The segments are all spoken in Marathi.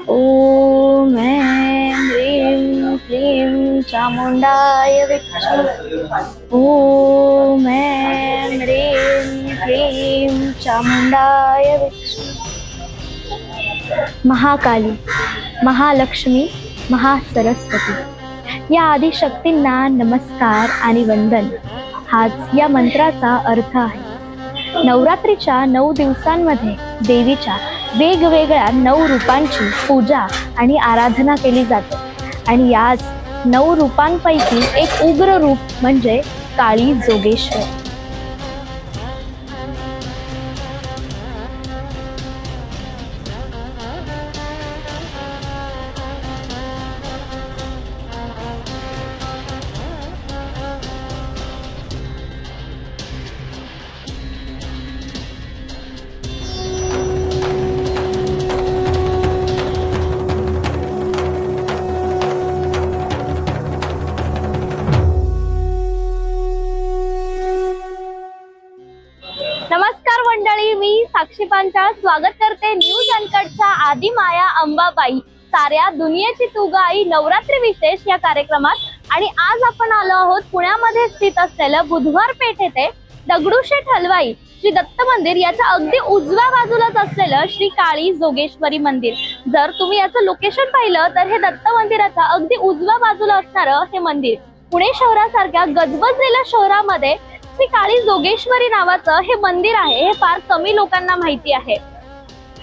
ॐ ऐं ह्रीं क्लीं चामुण्डाय विद्महे। ॐ ऐं ह्रीं क्लीं चामुण्डाय विद्महे। महाकाली, महालक्ष्मी, महासरस्वती या आदिशक्तींना नमस्कार आणि वंदन हाच या मंत्राचा अर्थ आहे। नवरात्रीच्या 9 दिवसांमध्ये देवीच्या वेगवेगळ्या 9 रूपांची पूजा आणि आराधना केली जाते आणि याच 9 रूपांपैकी एक उग्र रूप म्हणजे काळी जोगेश्वरी। नमस्कार मंडळी, मी साक्षी पांचाळ स्वागत करते न्यूज अनकटच्या आदि माया अंबाबाई साऱ्या दुनियेची तू गाई नवरात्री विशेष या कार्यक्रमात। आणि आज आपण आलो आहोत पुण्यामध्ये स्थित असलेल्या बुधवार पेठ येथे दगडूशेठ हलवाई श्री दत्त मंदिर याच्या अगदी उजव्या बाजूलाच असलेलं श्री काळी जोगेश्वरी मंदिर। जर तुम्ही याचं लोकेशन पाहिलं तर हे दत्त मंदिराच्या अगदी उजव्या बाजूला असणारं हे मंदिर पुणे शहरासारख्या गजबजलेल्या शहरामध्ये श्री काळी जोगेश्वरी नावाचं हे मंदिर आहे। हे फार कमी लोकांना माहिती आहे।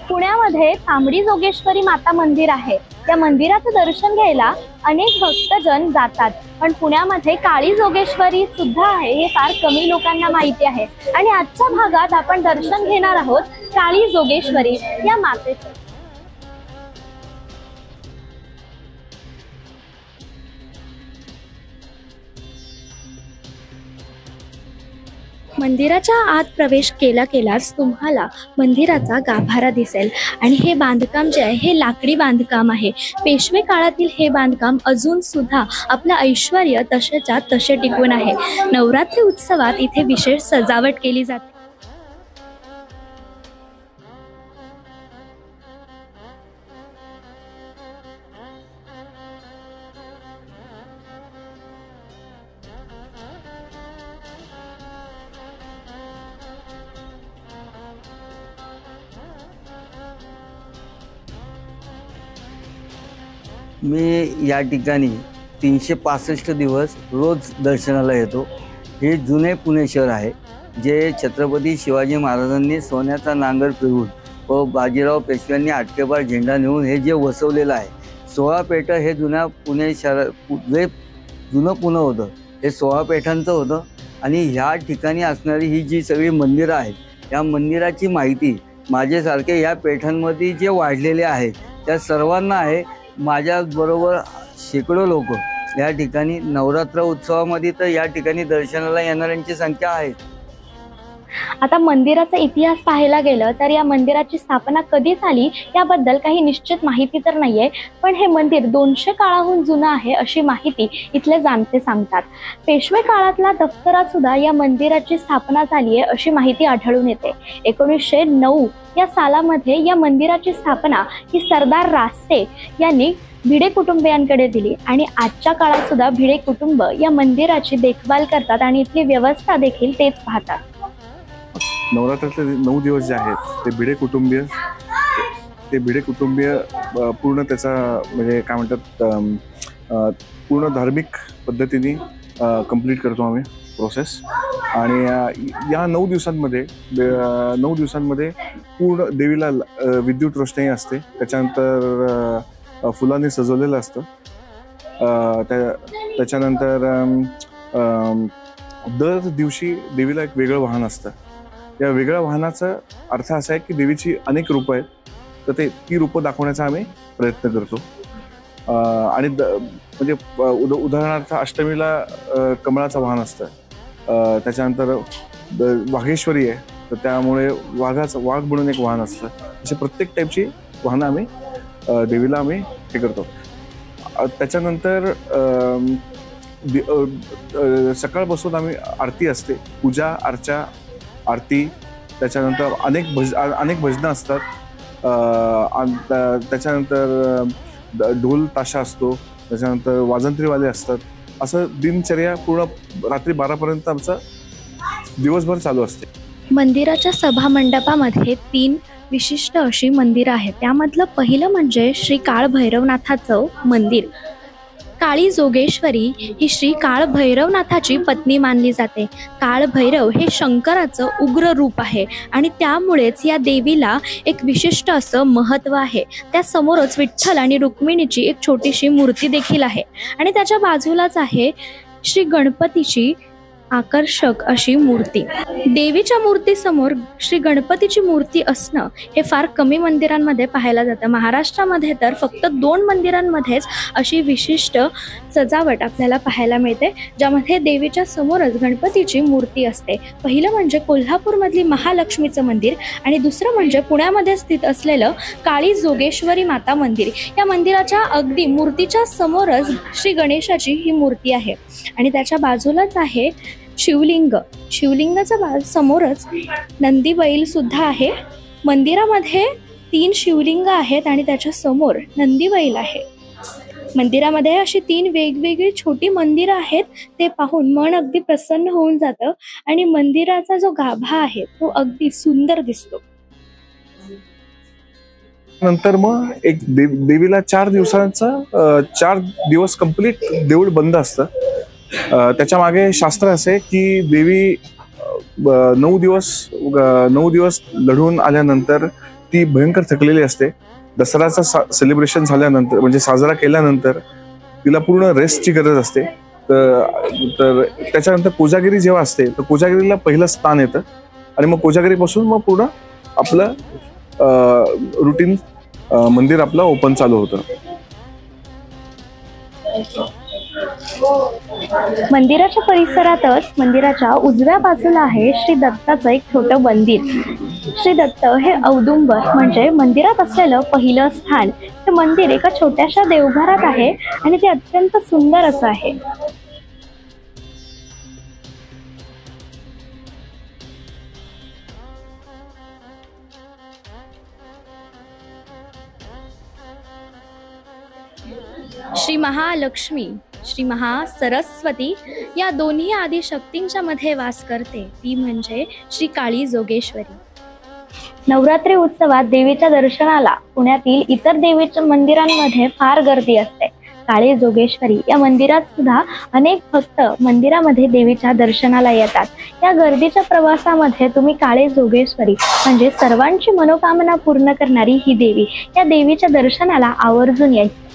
पुण्यामध्ये तांबडी जोगेश्वरी माता मंदिर आहे। त्या मंदिराचं दर्शन घ्यायला अनेक भक्तजन जातात, पण पुण्यामध्ये काळी जोगेश्वरी सुद्धा आहे हे फार कमी लोकांना माहिती आहे। आणि आजच्या भागात आपण दर्शन घेणार आहोत काळी जोगेश्वरी या मातेचं। मंदिराच्या आत प्रवेश केलाच तुम्हाला मंदिराचा गाभारा दिसेल आणि हे बांधकाम जे आहे हे लाकडी बांधकाम आहे। पेशवे काळातील हे बांधकाम अजून सुद्धा आपलं ऐश्वर्य तसेच्या तसे टिकून आहे। नवरात्री उत्सवात इथे विशेष सजावट केली जाते। मी या ठिकाणी 365 दिवस रोज दर्शनाला येतो। हे जुने पुणे शहर आहे जे छत्रपती शिवाजी महाराजांनी सोन्याचा नांगर फिरवून व बाजीराव पेशव्यांनी आटकेबार झेंडा नेऊन हे जे वसवलेलं आहे। 16 पेठ हे जुन्या पुणे शहर जे जुनं पुणे होतं हे 16 पेठांचं होतं। आणि ह्या ठिकाणी असणारी ही जी सगळी मंदिरं आहेत या मंदिराची माहिती माझ्यासारखे या पेठांमध्ये जे वाढलेले आहेत त्या सर्वांना आहे। माझ्याबरोबर शेकडो लोक या ठिकाणी नवरात्र उत्सवामध्ये तर या ठिकाणी दर्शनाला येणाऱ्यांची संख्या आहे। आता मंदिराचा इतिहास पाहायला गेलं तर या मंदिराची स्थापना कधी झाली याबद्दल काही निश्चित माहिती तर नाहीये, पण हे मंदिर 200 काळाहून जुनं आहे अशी माहिती इथले जाणते सांगतात। पेशवे काळातला दफ्तरात सुद्धा या मंदिराची स्थापना झाली आहे अशी माहिती आढळून येते। 1909 या सालामध्ये या मंदिराची स्थापना ही सरदार रास्ते यांनी भिडे कुटुंबियांकडे दिली आणि आजच्या काळात सुद्धा भिडे कुटुंब या मंदिराची देखभाल करतात आणि इथली व्यवस्था देखील तेच पाहतात। नवरात्रातले 9 दिवस जे आहेत ते भिडे कुटुंबीय पूर्ण त्याचा म्हणजे काय म्हणतात पूर्ण धार्मिक पद्धतीने कंप्लीट करतो आम्ही प्रोसेस। आणि या 9 दिवसांमध्ये पूर्ण देवीला विद्युत रोषणाई असते, त्याच्यानंतर फुलांनी सजवलेलं असतं। त्याच्यानंतर दर दिवशी देवीला एक वेगळं वाहन असतं। या वेगळ्या वाहनाचा अर्थ असा आहे की देवीची अनेक रूपं आहेत, तर ती रूपं दाखवण्याचा आम्ही प्रयत्न करतो। आणि म्हणजे उदाहरणार्थ अष्टमीला कमळाचं वाहन असतं, त्याच्यानंतर वाघेश्वरी आहे तर त्यामुळे वाघ म्हणून एक वाहन असतं। असे प्रत्येक टाईपची वाहनं आम्ही देवीला आम्ही हे करतो। त्याच्यानंतर सकाळपासून आम्ही आरती असते, पूजा अर्चा आरती, त्याच्यानंतर अनेक भजनं असतात। त्याच्यानंतर ढोल ताशा असतो, त्याच्यानंतर वाजंत्रीवाले असतात. असं दिनचर्या पूर्ण रात्री 12पर्यंत आमचा दिवसभर चालू असते. मंदिराच्या सभा मंडपामध्ये 3 विशिष्ट अशी मंदिरं आहेत. त्यामधलं पहिलं म्हणजे श्री काळ भैरवनाथाचं मंदिर. काळी जोगेश्वरी ही श्री काळ भैरवनाथाची पत्नी मानली जाते. काळ भैरव हे शंकराचं उग्र रूप आहे आणि त्यामुळेच या देवीला एक विशिष्ट असं महत्त्व आहे. त्यासमोरच विठ्ठल आणि रुक्मिणीची एक छोटीशी मूर्ती देखील आहे आणि त्याच्या बाजूलाच आहे श्री गणपतीची आकर्षक अशी मूर्ती. देवीच्या मूर्तीसमोर श्री गणपतीची मूर्ती असणं हे फार कमी मंदिरांमध्ये पाहायला जातं. महाराष्ट्रामध्ये तर फक्त 2 मंदिरांमध्येच अशी विशिष्ट सजावट आपल्याला पाहायला मिळते, ज्यामध्ये देवीच्या समोरच गणपतीची मूर्ती असते. पहिलं म्हणजे कोल्हापूरमधली महालक्ष्मीचं मंदिर आणि दुसरं म्हणजे पुण्यामध्ये स्थित असलेलं काळी जोगेश्वरी माता मंदिर. या मंदिराच्या अगदी मूर्तीच्या समोरच श्री गणेशाची ही मूर्ती आहे आणि त्याच्या बाजूलाच आहे शिवलिंग. शिवलिंगाच्या समोरच नंदी बैल सुद्धा आहे. मंदिरामध्ये 3 शिवलिंग आहेत आणि त्याच्या समोर नंदी बैल आहे. मंदिरामध्ये अशी 3 वेगवेगळी छोटी मंदिरं आहेत. ते पाहून मन अगदी प्रसन्न होऊन जातं आणि मंदिराचा जो गाभा आहे तो अगदी सुंदर दिसतो. नंतर मग एक देवीला 4 दिवस कंप्लीट देऊळ बंद असतं. त्याच्या मागे शास्त्र असे की देवी 9 दिवस लढून आल्यानंतर ती भयंकर थकलेली असते. दसऱ्याचा सेलिब्रेशन झाल्यानंतर म्हणजे साजरा केल्यानंतर तिला पूर्ण रेस्टची गरज असते. तर त्याच्यानंतर कोजागिरी जेव्हा असते तर कोजागिरीला पहिलं स्थान येतं आणि मग कोजागिरीपासून मग पूर्ण आपलं रुटीन मंदिर आपलं ओपन चालू होतं. मंदिराच्या परिसरातच मंदिराच्या उजव्या बाजूला आहे श्री दत्ताचं एक छोटं मंदिर. श्री दत्त हे औदुंबर म्हणजे मंदिरात असलेलं पहिलं स्थान. हे मंदिर एका छोट्याशा देवघरात आहे आणि ते अत्यंत सुंदर असं आहे. श्री महालक्ष्मी, श्री महासरस्वती या दोन्ही आदिशक्तींच्या मध्ये वास करते, ती म्हणजे श्री काळी जोगेश्वरी. नवरात्री उत्सवात देवीच्या दर्शनाला पुण्यातील इतर देवीच्या मंदिरांमध्ये फार गर्दी असते. काळी जोगेश्वरी या मंदिरात सुद्धा अनेक भक्त मंदिरामध्ये देवीच्या दर्शनाला येतात. या गर्दीच्या प्रवासामध्ये तुम्ही काळी जोगेश्वरी म्हणजे सर्वांची मनोकामना पूर्ण करणारी ही देवी, या देवीच्या दर्शनाला आवर्जून यायचं.